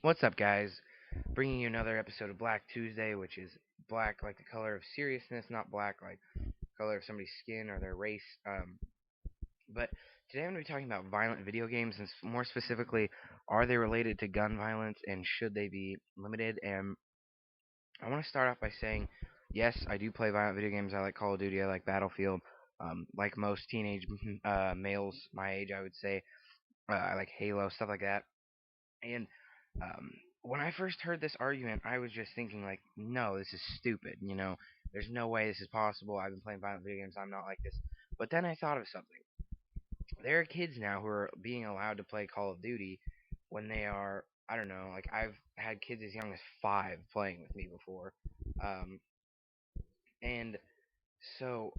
What's up, guys? Bringing you another episode of Black Tuesday, which is black like the color of seriousness, not black like color of somebody's skin or their race. But today I'm going to be talking about violent video games, and more specifically, are they related to gun violence and should they be limited? And I want to start off by saying, yes, I do play violent video games. I like Call of Duty. I like Battlefield. Like most teenage males my age, I would say, I like Halo, stuff like that. And um, when I first heard this argument, I was just thinking like, no, this is stupid. There's no way this is possible. I've been playing violent video games. I'm not like this. But then I thought of something. There are kids now who are being allowed to play Call of Duty when they are, I don't know, like I've had kids as young as 5 playing with me before. Um, and so,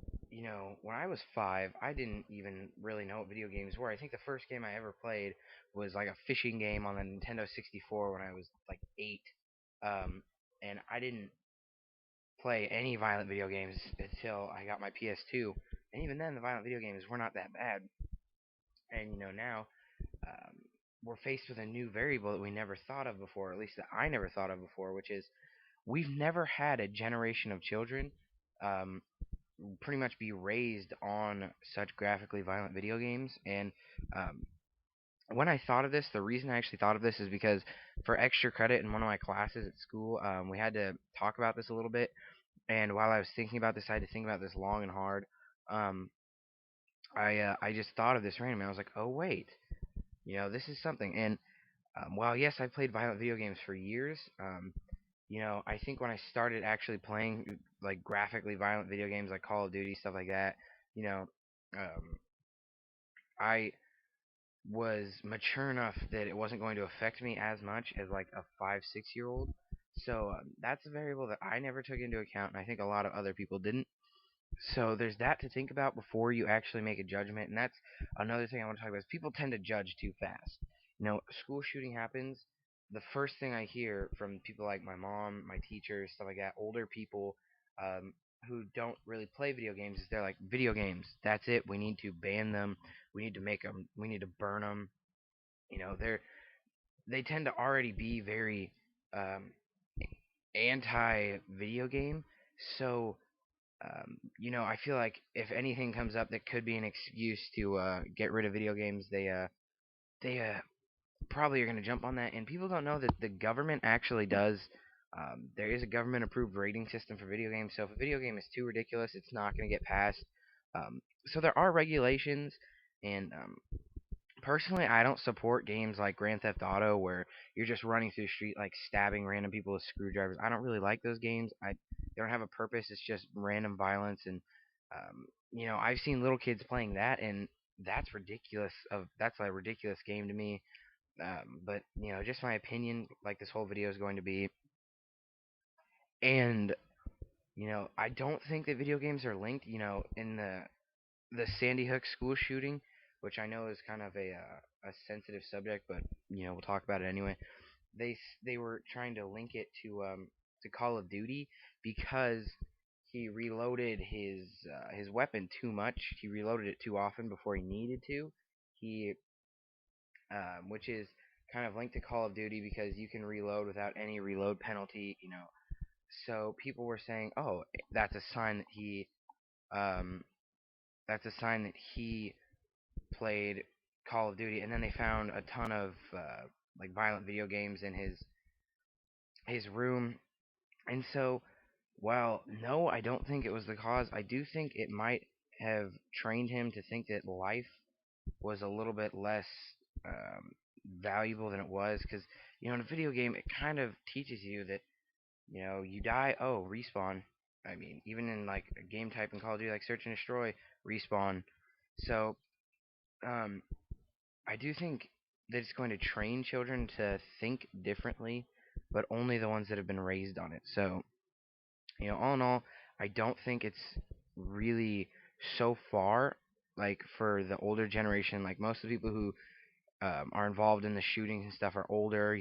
when I was 5, I didn't even really know what video games were. I think the first game I ever played was like a fishing game on the Nintendo 64 when I was like 8. Um, and I didn't play any violent video games until I got my PS2. And even then, the violent video games were not that bad. And, now um, we're faced with a new variable that we never thought of before, at least that I never thought of before, which is we've never had a generation of children um, pretty much be raised on such graphically violent video games. And um, when I thought of this, the reason I actually thought of this is because for extra credit in one of my classes at school, we had to talk about this a little bit. And while I was thinking about this, I had to think about this long and hard. Um, I just thought of this randomly. I was like, oh wait, this is something. And while yes, I played violent video games for years, I think when I started actually playing like graphically violent video games like Call of Duty, stuff like that, you know, um, I was mature enough that it wasn't going to affect me as much as like a 5, 6 year old. So that's a variable that I never took into account, and I think a lot of other people didn't. So there's that to think about before you actually make a judgment, and that's another thing I want to talk about. Is people tend to judge too fast. School shooting happens. The first thing I hear from people like my mom, my teachers, stuff like that, older people um, who don't really play video games, is they're like, video games. That's it. We need to ban them. We need to make them. We need to burn them. They tend to already be very um, anti video game. So I feel like if anything comes up that could be an excuse to get rid of video games, they probably are going to jump on that. And people don't know that the government actually does. There is a government-approved rating system for video games. So if a video game is too ridiculous, it's not going to get passed. So there are regulations, and personally, I don't support games like Grand Theft Auto where you're just running through the street like stabbing random people with screwdrivers. I don't really like those games. They don't have a purpose. It's just random violence, and I've seen little kids playing that, and that's a ridiculous game to me. But just my opinion, like this whole video is going to be, and I don't think that video games are linked. In the Sandy Hook school shooting, which I know is kind of a sensitive subject, but we'll talk about it anyway. They were trying to link it to Call of Duty because he reloaded his weapon too much. He reloaded it too often before he needed to. He which is kind of linked to Call of Duty because you can reload without any reload penalty. So people were saying, oh, that's a sign that he um, that's a sign that he played Call of Duty, and then they found a ton of like violent video games in his room. And so, while no, I don't think it was the cause. I do think it might have trained him to think that life was a little bit less um, valuable than it was, because in a video game it kind of teaches you that you die, oh, respawn. I mean, even in like a game type in Call of Duty like Search and Destroy, respawn. So um, I do think that it's going to train children to think differently, but only the ones that have been raised on it. So, all in all, I don't think it's really so far like for the older generation. Like most of the people who are involved in the shootings and stuff are older,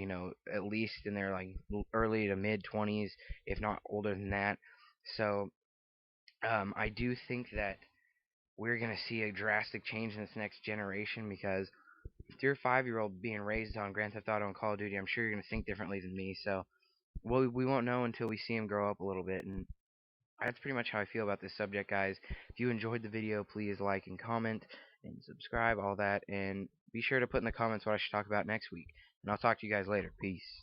at least in their like early to mid 20s, if not older than that. So, I do think that we're going to see a drastic change in this next generation because if you're a 5-year-old being raised on Grand Theft Auto and Call of Duty, I'm sure you're gonna think differently than me. So we won't know until we see him grow up a little bit, and that's pretty much how I feel about this subject, guys. If you enjoyed the video, please like and comment and subscribe, all that, and be sure to put in the comments what I should talk about next week. And I'll talk to you guys later. Peace.